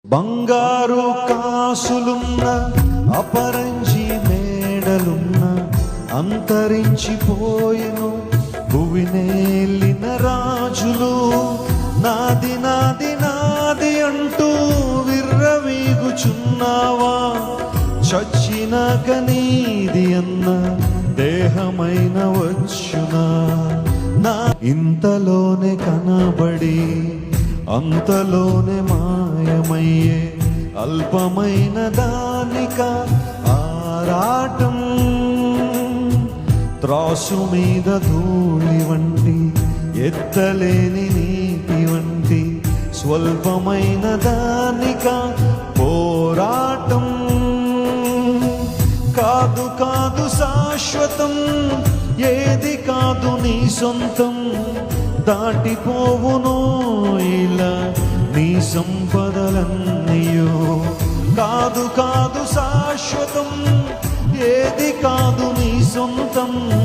బంగారు కాసులున్న అపరంజి మేడలున్న అంతరించిపోయెను భువినేలిన రాజులు. నాది నాది నాది అంటూ విర్రవీగుచున్నావా? చచ్చిన కనీది అన్న దేహమైన వచ్చునా? నా ఇంతలోనే కనబడి అంతలోనే మాయమయ్యే అల్పమైన దానిక ఆరాటం. త్రాసు మీద ధూళి వంటి ఎత్తలేని నీటి వంటి స్వల్పమైన దానిక పోరాటం. కాదు కాదు శాశ్వతం, ఏది కాదు నీ సొంతం. దాటిపోవును ఇలా నీ సంపదలన్నీయో. కాదు కాదు శాశ్వతం, ఏది కాదు నీ సొంతం.